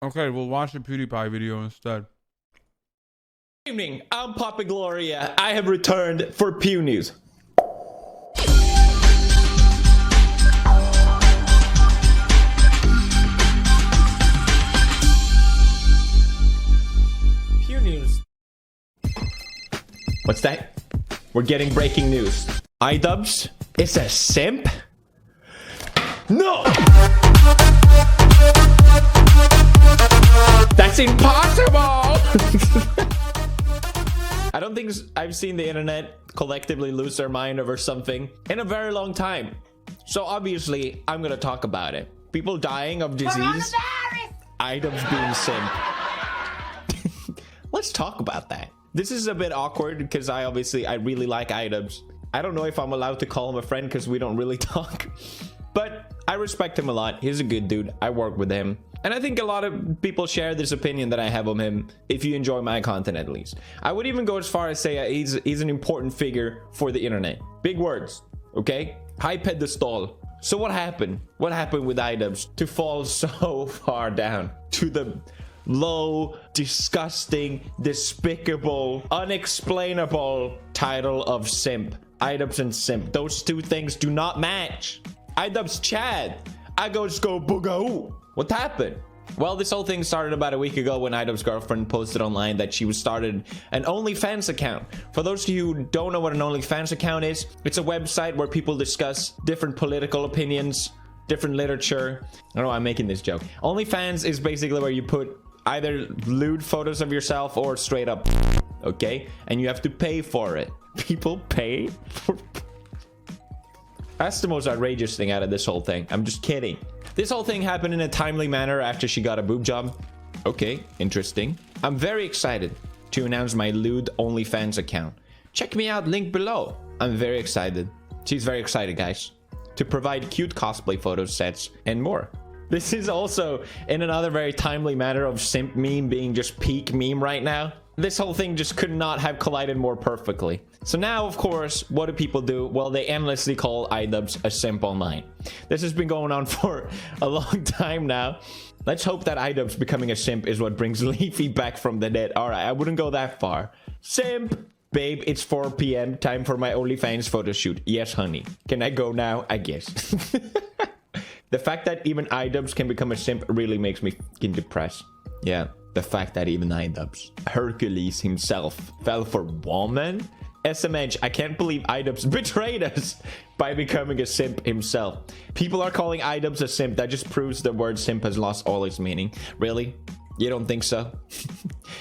Okay, we'll watch the PewDiePie video instead. Good evening, I'm Papa Gloria. I have returned for Pew News. Pew News. What's that? We're getting breaking news. Idubbbz is a simp? No! That's impossible! I don't think I've seen the internet collectively lose their mind over something in a very long time. So obviously, I'm gonna talk about it. People dying of disease. Idubbbz being simp. Let's talk about that. This is a bit awkward because I really like Idubbbz. I don't know if I'm allowed to call him a friend because we don't really talk. But I respect him a lot. He's a good dude. I work with him. And I think a lot of people share this opinion that I have of him, if you enjoy my content at least. I would even go as far as say he's an important figure for the internet. Big words, okay? High pedestal. So what happened? What happened with Idubbbz to fall so far down to the low, disgusting, despicable, unexplainable title of simp? Idubbbz and simp. Those two things do not match. Idubbbz Chad. I go boogahoo. What happened? Well, this whole thing started about a week ago when Idubbbz's girlfriend posted online that she started an OnlyFans account. For those of you who don't know what an OnlyFans account is, it's a website where people discuss different political opinions, different literature. I don't know why I'm making this joke. OnlyFans is basically where you put either lewd photos of yourself or straight up, okay? And you have to pay for it. People pay for... That's the most outrageous thing out of this whole thing. I'm just kidding. This whole thing happened in a timely manner after she got a boob job. Okay, interesting. I'm very excited to announce my lewd OnlyFans account. Check me out, link below. I'm very excited. She's very excited, guys. To provide cute cosplay photo sets and more. This is also in another very timely manner of simp meme being just peak meme right now. This whole thing just could not have collided more perfectly. So now, of course, what do people do? Well, they endlessly call Idubbbz a simp online. This has been going on for a long time now. Let's hope that Idubbbz becoming a simp is what brings Leafy back from the dead. All right, I wouldn't go that far. Simp! Babe, it's 4 p.m. Time for my OnlyFans photo shoot. Yes, honey. Can I go now? I guess. The fact that even Idubbbz can become a simp really makes me fucking depressed. Yeah. The fact that even Idubbbz, Hercules himself, fell for woman? SMH, I can't believe Idubbbz betrayed us by becoming a simp himself. People are calling Idubbbz a simp. That just proves the word simp has lost all its meaning. Really? You don't think so?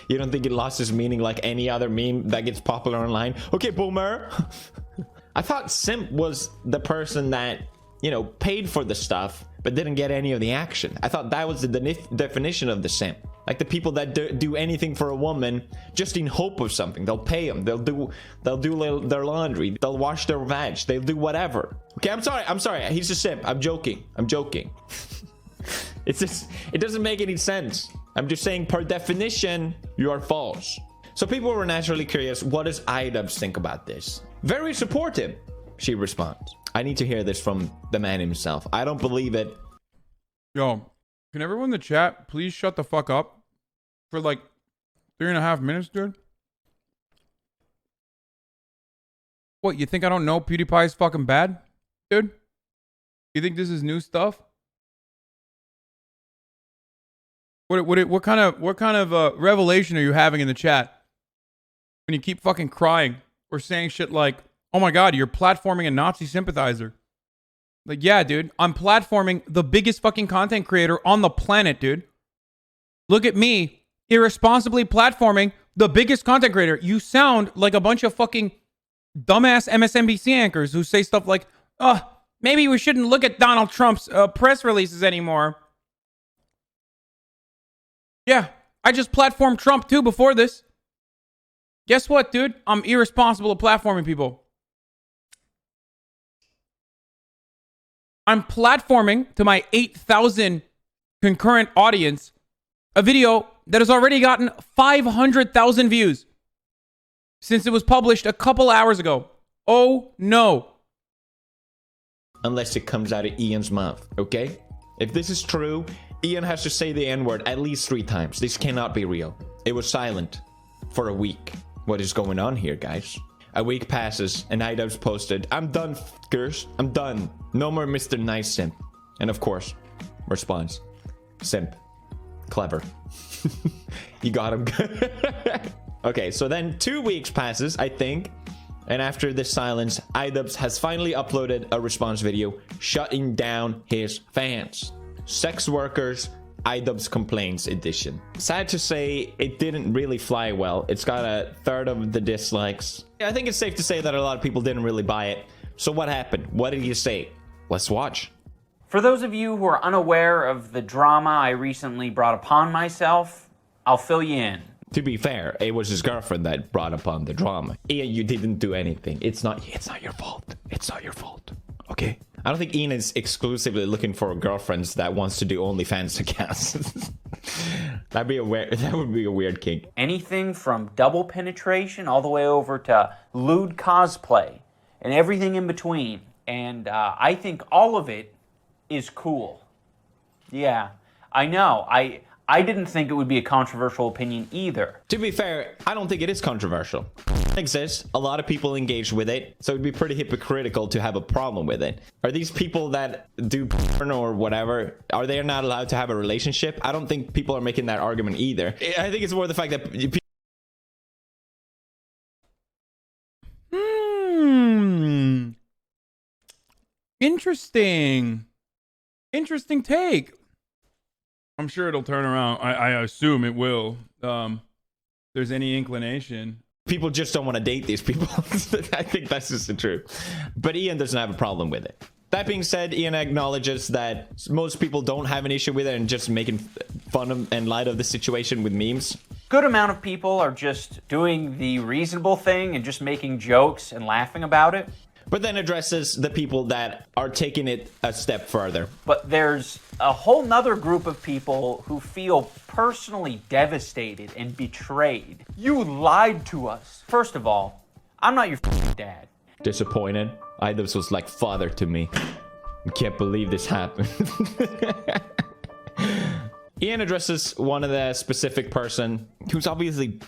You don't think it lost its meaning like any other meme that gets popular online? Okay, boomer. I thought simp was the person that, you know, paid for the stuff but didn't get any of the action. I thought that was the definition of the simp. Like the people that do anything for a woman just in hope of something. They'll pay them. They'll do their laundry. They'll wash their vag. They'll do whatever. Okay, I'm sorry. He's a simp. I'm joking. It's just, it doesn't make any sense. I'm just saying, per definition, you are false. So people were naturally curious, what does Idubbbz think about this? Very supportive, she responds. I need to hear this from the man himself. I don't believe it. Yo, can everyone in the chat please shut the fuck up for like 3.5 minutes, dude? What, you think I don't know PewDiePie is fucking bad, dude? You think this is new stuff? What kind of revelation are you having in the chat when you keep fucking crying or saying shit like, oh my god, you're platforming a Nazi sympathizer? Like, yeah, dude, I'm platforming the biggest fucking content creator on the planet, dude. Look at me, irresponsibly platforming the biggest content creator. You sound like a bunch of fucking dumbass MSNBC anchors who say stuff like, maybe we shouldn't look at Donald Trump's press releases anymore. Yeah, I just platformed Trump too before this. Guess what, dude? I'm irresponsible at platforming people. I'm platforming to my 8,000 concurrent audience a video that has already gotten 500,000 views since it was published a couple hours ago. Oh no. Unless it comes out of Ian's mouth, okay? If this is true, Ian has to say the N-word at least 3 times. This cannot be real. It was silent for a week. What is going on here, guys? A week passes and Idubbbz posted, "I'm done, f***ers. I'm done. No more Mr. Nice Simp." And of course, response, "Simp. Clever." You got him. Okay, so then 2 weeks passes, I think. And after this silence, Idubbbz has finally uploaded a response video shutting down his fans. Sex workers, Idubbbz complaints edition. Sad to say, it didn't really fly well. It's got a third of the dislikes. I think it's safe to say that a lot of people didn't really buy it. So what happened? What did you say? Let's watch. For those of you who are unaware of the drama I recently brought upon myself, I'll fill you in. To be fair, it was his girlfriend that brought upon the drama. Ian, you didn't do anything. It's not your fault. It's not your fault. Okay? I don't think Ian is exclusively looking for girlfriends that wants to do OnlyFans accounts. That would be a weird kink. Anything from double penetration all the way over to lewd cosplay and everything in between. And I think all of it is cool. Yeah, I know. I didn't think it would be a controversial opinion either. To be fair, I don't think it is controversial. It exists. A lot of people engage with it, so it'd be pretty hypocritical to have a problem with it. Are these people that do porn or whatever, are they not allowed to have a relationship? I don't think people are making that argument either. I think it's more the fact that Interesting take. I'm sure it'll turn around. I assume it will. There's any inclination. people just don't want to date these people. I think that's just the truth. But Ian doesn't have a problem with it. That being said, Ian acknowledges that most people don't have an issue with it and just making fun of and light of the situation with memes. Good amount of people are just doing the reasonable thing and just making jokes and laughing about it. But then addresses the people that are taking it a step further. But there's a whole nother group of people who feel personally devastated and betrayed. You lied to us. First of all, I'm not your dad. Disappointed. Idubbbz was like father to me. I can't believe this happened. Ian addresses one of the specific person who's obviously...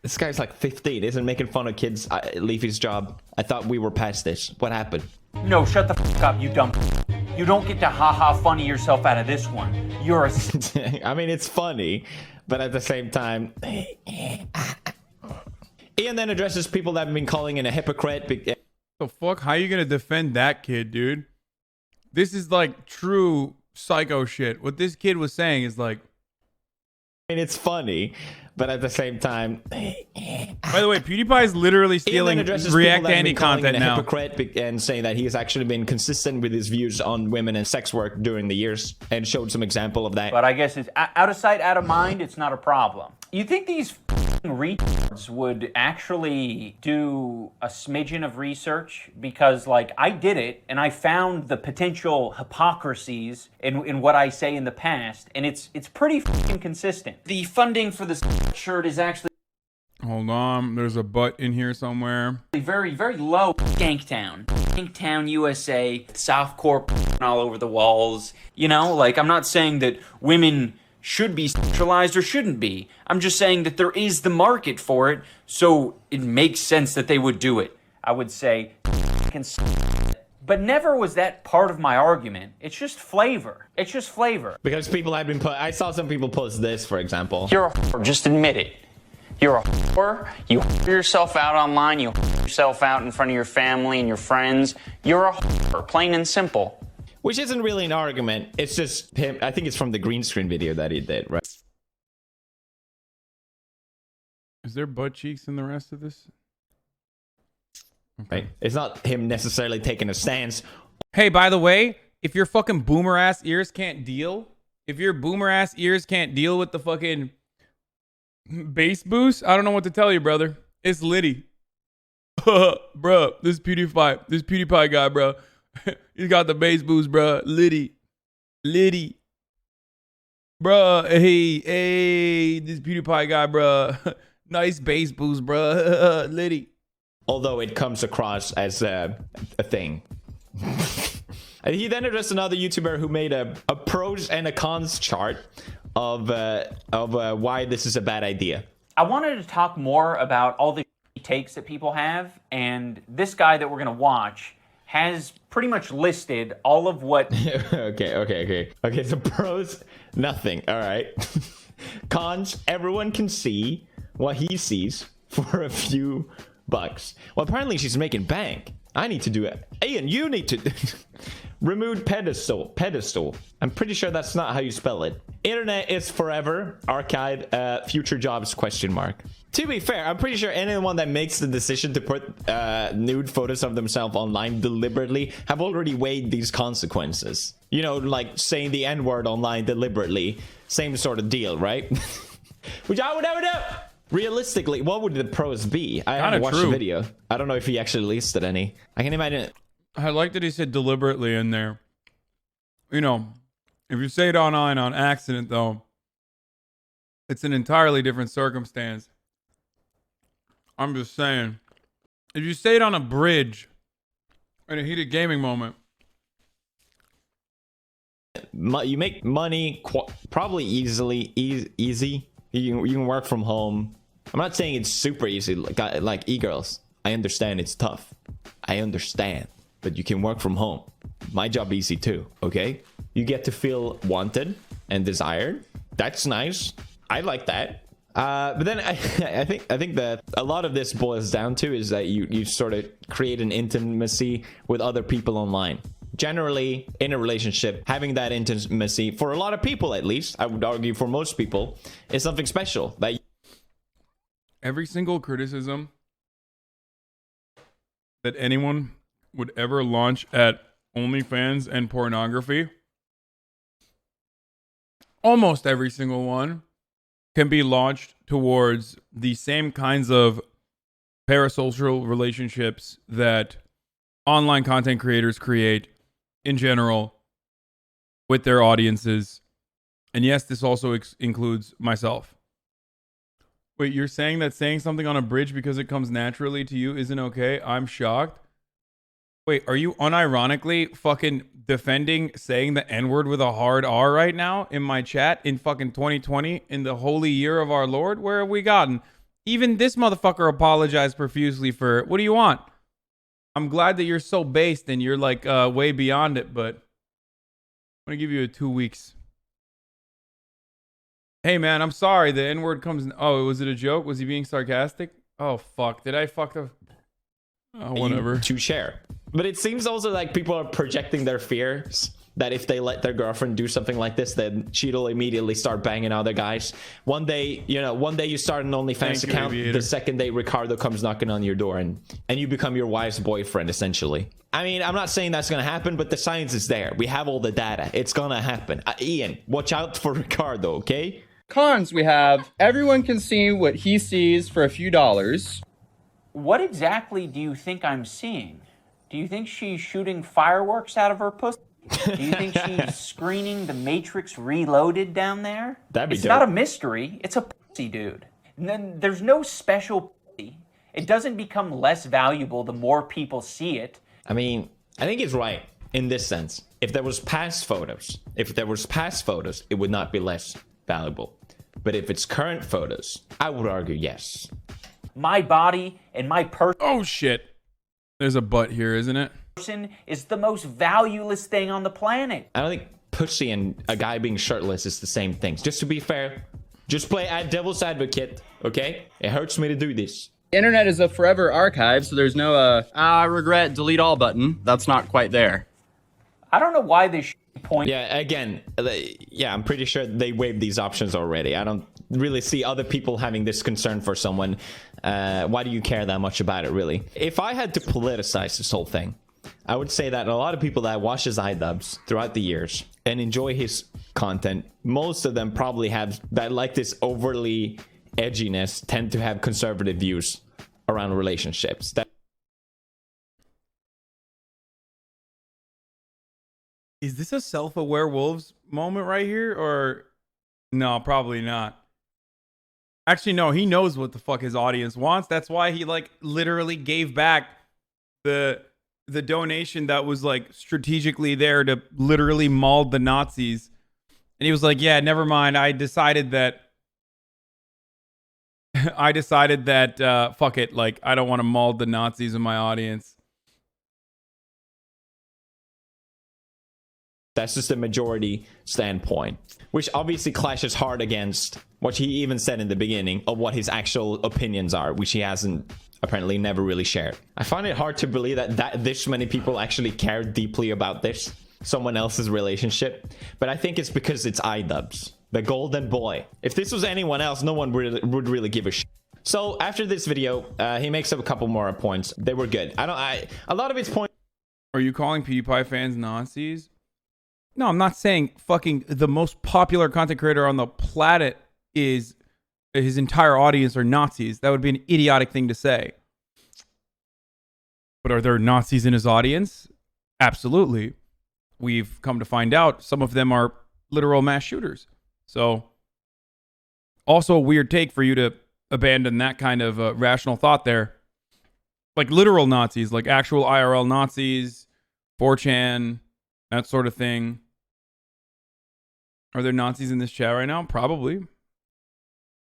This guy's like 15, isn't making fun of kids leave his job. I thought we were past this. What happened? No, shut the f up, you dumb. You don't get to ha-ha funny yourself out of this one. You're a... I mean, it's funny, but at the same time... Ian then addresses people that have been calling him a hypocrite. The fuck? How you gonna defend that kid, dude? This is like true psycho shit. What this kid was saying is like... I mean, it's funny, but at the same time... By the way, PewDiePie is literally stealing React Andy content now. Hypocrite and saying that he has actually been consistent with his views on women and sex work during the years and showed some example of that. But I guess it's out of sight, out of mind. It's not a problem. You think these retards would actually do a smidgen of research? Because, like, I did it, and I found the potential hypocrisies in what I say in the past, and it's pretty consistent. The funding for this shirt is actually... Hold on, there's a butt in here somewhere. Very, very low. Skanktown. Skanktown, USA. Softcore all over the walls. You know, like, I'm not saying that women should be sexualized or shouldn't be. I'm just saying that there is the market for it, so it makes sense that they would do it. I would say, but never was that part of my argument. It's just flavor. It's just flavor. Because people have been I saw some people post this, for example. You're a whore, just admit it. You're a whore. You whore yourself out online. You whore yourself out in front of your family and your friends. You're a whore, plain and simple. Which isn't really an argument. It's just him. I think it's from the green screen video that he did, right? Is there butt cheeks in the rest of this? Okay. Right. It's not him necessarily taking a stance. Hey, by the way, if your fucking boomer ass ears can't deal, if your boomer ass ears can't deal with the fucking bass boost, I don't know what to tell you, brother. It's Liddy. Bro, this PewDiePie guy, bro. He's got the bass boost, bro. Liddy. Bro, hey, this PewDiePie guy, bro. Nice bass boost, bro. Liddy. Although it comes across as a thing. And he then addressed another YouTuber who made a pros and a cons chart of why this is a bad idea. I wanted to talk more about all the takes that people have, and this guy that we're gonna watch has pretty much listed all of what. Okay. So pros, nothing. All right. Cons, everyone can see what he sees for a few bucks. Well, apparently she's making bank. I need to do it. Ian, you need to remove pedestal. I'm pretty sure that's not how you spell it. Internet is forever. Archive. Future jobs ? To be fair, I'm pretty sure anyone that makes the decision to put nude photos of themselves online deliberately have already weighed these consequences. You know, like saying the N-word online deliberately. Same sort of deal, right? Which I would never do. Realistically, what would the pros be? I haven't watched the video. I don't know if he actually listed any. I can imagine it. I like that he said deliberately in there. You know, if you say it online on accident, though, it's an entirely different circumstance. I'm just saying. If you say it on a bridge in a heated gaming moment. You make money probably easy. You can work from home. I'm not saying it's super easy like e-girls. I understand it's tough. I understand. But you can work from home. My job easy too, okay? You get to feel wanted and desired. That's nice. I like that. But then I think that a lot of this boils down to is that you sort of create an intimacy with other people online. Generally, in a relationship, having that intimacy, for a lot of people at least, I would argue for most people, is something special. That every single criticism that anyone would ever launch at OnlyFans and pornography, almost every single one, can be launched towards the same kinds of parasocial relationships that online content creators create in general with their audiences. And yes, this also includes myself. Wait, you're saying that saying something on a bridge because it comes naturally to you isn't okay? I'm shocked. Wait, are you unironically fucking defending saying the N-word with a hard R right now in my chat in fucking 2020 in the holy year of our Lord? Where have we gotten? Even this motherfucker apologized profusely for it. What do you want? I'm glad that you're so based and you're like way beyond it, but I'm gonna give you 2 weeks. Hey man, I'm sorry. The N-word comes. Oh, was it a joke? Was he being sarcastic? Oh fuck! Did I fuck up? Oh, whatever. To share. But it seems also like people are projecting their fears that if they let their girlfriend do something like this, then she'll immediately start banging other guys. One day you start an OnlyFans account. The second day Ricardo comes knocking on your door and you become your wife's boyfriend, essentially. I mean, I'm not saying that's going to happen, but the science is there. We have all the data. It's going to happen. Ian, watch out for Ricardo, okay? Cons, we have everyone can see what he sees for a few dollars. What exactly do you think I'm seeing? Do you think she's shooting fireworks out of her pussy? Do you think she's screening The Matrix Reloaded down there? That'd be It's dope. not a mystery. It's a pussy, dude. And then there's no special pussy. It doesn't become less valuable the more people see it. I mean, I think it's right in this sense. If there was past photos, it would not be less valuable. But if it's current photos, I would argue yes. My body and my Oh shit. There's a butt here, isn't it? person is the most valueless thing on the planet. I don't think pussy and a guy being shirtless is the same thing. Just to be fair, just play at devil's advocate, okay? It hurts me to do this. Internet is a forever archive, so there's no I regret delete all button. That's not quite there. I don't know why this point. Yeah, again, I'm pretty sure they waived these options already. I don't really see other people having this concern for someone. Why do you care that much about it, really? If I had to politicize this whole thing, I would say that a lot of people that watch his Idubbbz throughout the years and enjoy his content, most of them probably have that, like, this overly edginess, tend to have conservative views around relationships. Is this a self-aware wolves moment right here? Or no, probably not. Actually, no, he knows what the fuck his audience wants. That's why he like literally gave back the the donation that was like strategically there to literally maul the Nazis. And he was like, yeah, never mind. I decided that fuck it. Like, I don't want to maul the Nazis in my audience. That's just a majority standpoint, which obviously clashes hard against what he even said in the beginning of what his actual opinions are, which he hasn't apparently never really shared. I find it hard to believe that this many people actually care deeply about this, someone else's relationship. But I think it's because it's Idubbbz, the golden boy. If this was anyone else, no one would really give a shit. So after this video, he makes up a couple more points. They were good. A lot of his points. Are you calling PewDiePie fans Nazis? No, I'm not saying fucking the most popular content creator on the planet is his entire audience are Nazis. That would be an idiotic thing to say. But are there Nazis in his audience? Absolutely. We've come to find out some of them are literal mass shooters. So also a weird take for you to abandon that kind of rational thought there. Like literal Nazis, like actual IRL Nazis, 4chan, that sort of thing. Are there Nazis in this chat right now? Probably.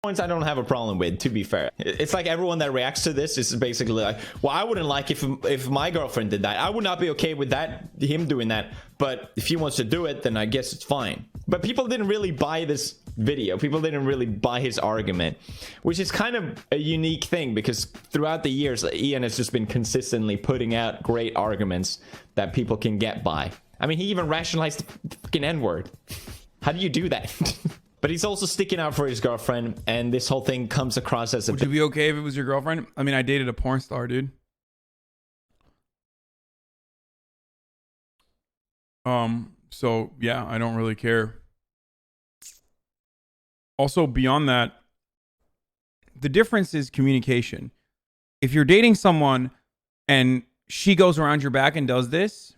Points I don't have a problem with, to be fair. It's like everyone that reacts to this is basically like, well, I wouldn't like if my girlfriend did that. I would not be okay with that, him doing that. But if he wants to do it, then I guess it's fine. But people didn't really buy this video. People didn't really buy his argument, which is kind of a unique thing because throughout the years, Ian has just been consistently putting out great arguments that people can get by. I mean, he even rationalized the fucking N-word. How do you do that? But he's also sticking out for his girlfriend, and this whole thing comes across as a... Would you be okay if it was your girlfriend? I mean, I dated a porn star, dude. So yeah, I don't really care. Also, beyond that, the difference is communication. If you're dating someone and she goes around your back and does this,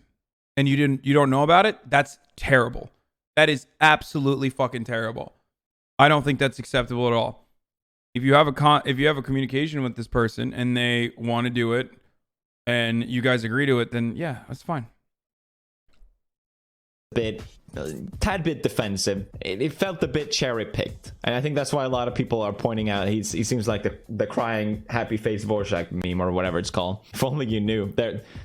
and you don't know about it, that's terrible. That is absolutely fucking terrible. I don't think that's acceptable at all. If you have a communication with this person and they want to do it and you guys agree to it, then yeah, that's fine. Tad bit defensive. It felt a bit cherry picked, and I think that's why a lot of people are pointing out he seems like the crying happy face Vorshak meme or whatever it's called. If only you knew.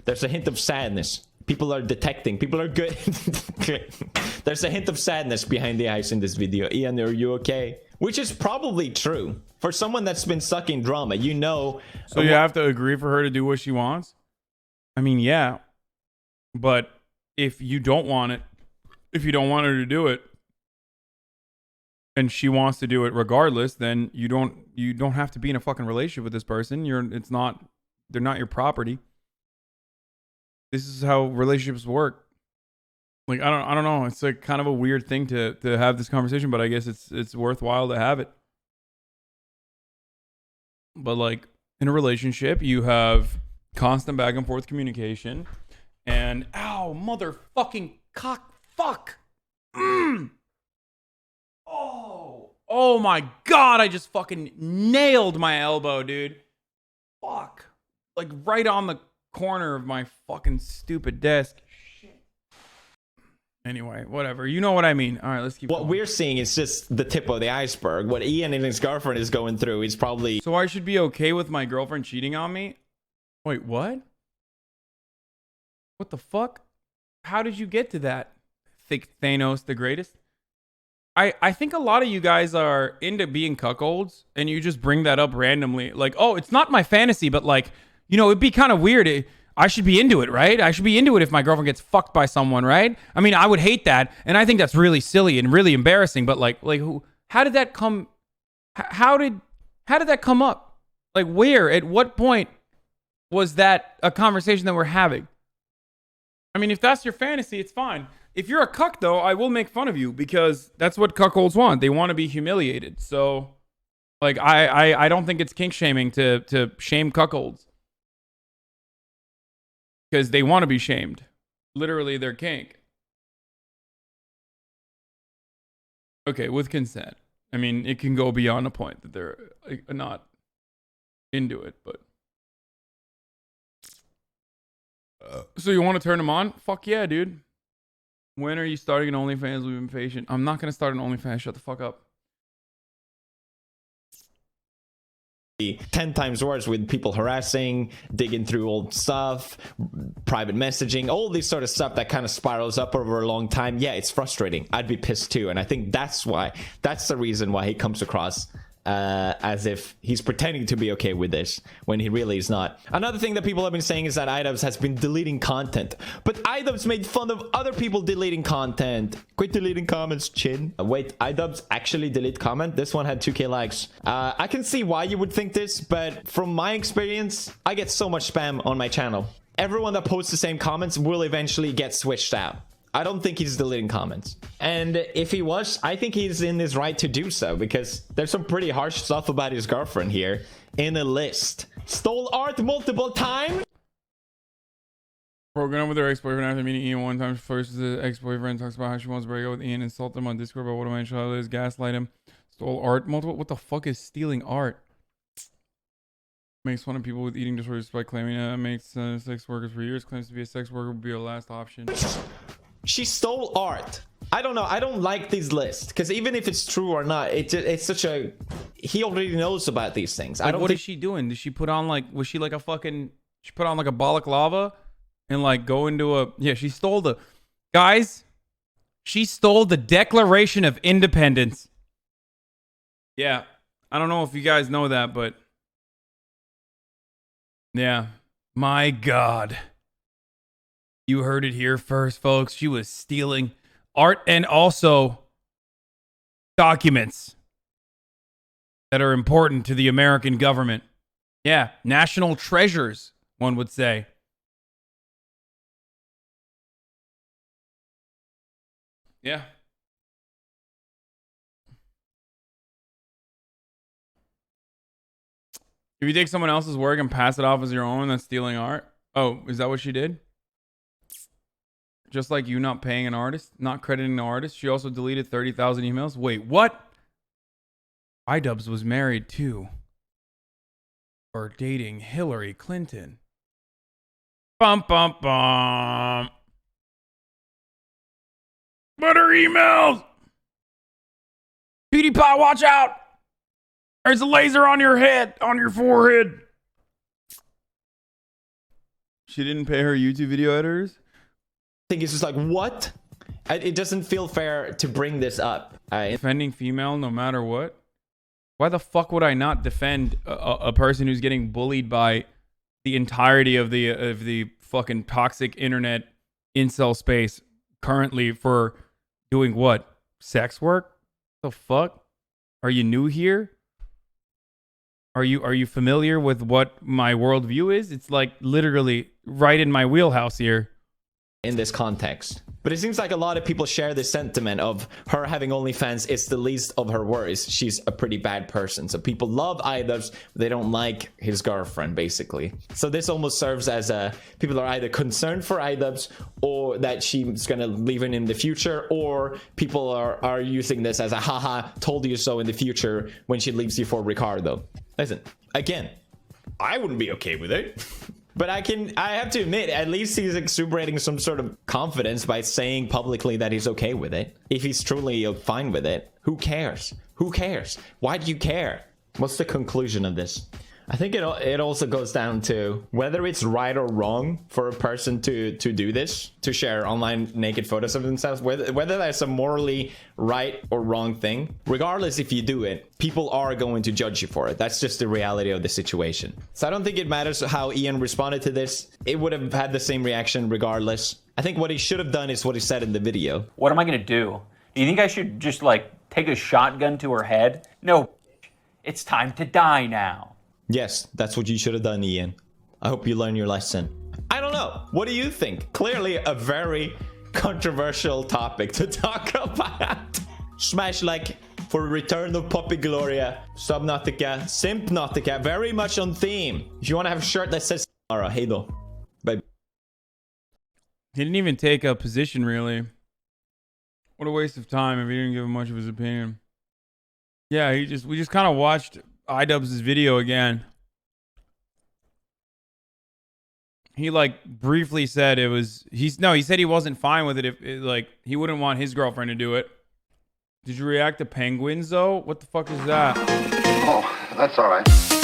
There's a hint of sadness. People are detecting. People are good. There's a hint of sadness behind the eyes in this video. Ian, are you okay? Which is probably true. For someone that's been stuck in drama, you know. So you have to agree for her to do what she wants? I mean, yeah. But if you don't want it, if you don't want her to do it, and she wants to do it regardless, then you don't have to be in a fucking relationship with this person. They're not your property. This is how relationships work. Like, I don't know. It's like kind of a weird thing to have this conversation, but I guess it's worthwhile to have it. But like in a relationship, you have constant back and forth communication, and ow, motherfucking cock, fuck. Oh my god! I just fucking nailed my elbow, dude. Fuck, like right on the corner of my fucking stupid desk. Shit. Anyway, whatever. You know what I mean. All right, let's keep What going. we're seeing is just the tip of the iceberg. What Ian and his girlfriend is going through is probably... So I should be okay with my girlfriend cheating on me? Wait, what? What the fuck? How did you get to that? Think Thanos the greatest? I think a lot of you guys are into being cuckolds, and you just bring that up randomly. Like, oh, it's not my fantasy, but like, you know, it'd be kind of weird. I should be into it, right? I should be into it if my girlfriend gets fucked by someone, right? I mean, I would hate that, and I think that's really silly and really embarrassing. But like, how did that come? How did that come up? Like, where? At what point was that a conversation that we're having? I mean, if that's your fantasy, it's fine. If you're a cuck, though, I will make fun of you because that's what cuckolds want. They want to be humiliated. So, like, I don't think it's kink shaming to shame cuckolds. Because they want to be shamed. Literally, they're kink. Okay, with consent. I mean, it can go beyond a point that they're not into it, but... So you want to turn him on? Fuck yeah, dude. When are you starting an OnlyFans? We've been patient. I'm not gonna start an OnlyFans. Shut the fuck up. 10 times worse with people harassing, digging through old stuff, private messaging, all this sort of stuff that kind of spirals up over a long time. Yeah, it's frustrating. I'd be pissed too. And I think that's the reason why he comes across as if he's pretending to be okay with this when he really is not. Another thing that people have been saying is that Idubbbz has been deleting content, but Idubbbz made fun of other people deleting content. Quit deleting comments, chin. Wait, Idubbbz actually delete comment? This one had 2k likes. I can see why you would think this, but from my experience, I get so much spam on my channel. Everyone that posts the same comments will eventually get switched out. I don't think he's deleting comments. And if he was, I think he's in his right to do so, because there's some pretty harsh stuff about his girlfriend here in a list. Stole art multiple times. Broken up with her ex-boyfriend after meeting Ian one time. First, the ex-boyfriend talks about how she wants to break up with Ian, insult him on Discord about what a man child is, gaslight him, stole art multiple. What the fuck is stealing art? Makes fun of people with eating disorders by claiming makes sex workers for years. Claims to be a sex worker would be her last option. She stole art. I don't know. I don't like these lists, because even if it's true or not, it's such a... He already knows about these things. Like, I don't. What is she doing? Did she put on like... Was she like a fucking... She put on like a balaclava and like go into a... Yeah, she stole the... Guys, she stole the Declaration of Independence. Yeah. I don't know if you guys know that, but... Yeah. My God. You heard it here first, folks. She was stealing art and also documents that are important to the American government. Yeah, national treasures, one would say. Yeah. If you take someone else's work and pass it off as your own, that's stealing art. Oh, is that what she did? Just like you not paying an artist, not crediting the artist, she also deleted 30,000 emails. Wait, what? Idubbbz was married to or dating Hillary Clinton. Bum, bum, bum. But her emails. PewDiePie, watch out. There's a laser on your head, on your forehead. She didn't pay her YouTube video editors? I think it's just like, what? It doesn't feel fair to bring this up. Defending female no matter what? Why the fuck would I not defend a person who's getting bullied by the entirety of the fucking toxic internet incel space currently for doing what? Sex work? The fuck? Are you new here? Are you familiar with what my worldview is? It's like literally right in my wheelhouse here. In this context. But it seems like a lot of people share this sentiment of her having OnlyFans is the least of her worries. She's a pretty bad person. So people love Idubbbz, they don't like his girlfriend, basically. So this almost serves as a... People are either concerned for Idubbbz or that she's gonna leave him in the future, or people are using this as a haha, told you so in the future when she leaves you for Ricardo. Listen, again, I wouldn't be okay with it. But I have to admit, at least he's exuberating some sort of confidence by saying publicly that he's okay with it. If he's truly fine with it, who cares? Who cares? Why do you care? What's the conclusion of this? I think it also goes down to whether it's right or wrong for a person to do this, to share online naked photos of themselves, whether that's a morally right or wrong thing. Regardless, if you do it, people are going to judge you for it. That's just the reality of the situation. So I don't think it matters how Ian responded to this. It would have had the same reaction regardless. I think what he should have done is what he said in the video. What am I gonna do? Do you think I should just like take a shotgun to her head? No, it's time to die now. Yes, that's what you should have done, Ian. I hope you learn your lesson. I don't know. What do you think? Clearly a very controversial topic to talk about. Smash like for Return of Poppy Gloria, Subnautica, Simp Nautica, very much on theme. If you want to have a shirt that says Ara, hey though. Baby. He didn't even take a position, really. What a waste of time if he didn't give him much of his opinion. Yeah, we just kind of watched Idubbbz' video again. he like briefly said it was he said he wasn't fine with it if like he wouldn't want his girlfriend to do it. Did you react to penguins though? What the fuck is that? Oh, that's all right.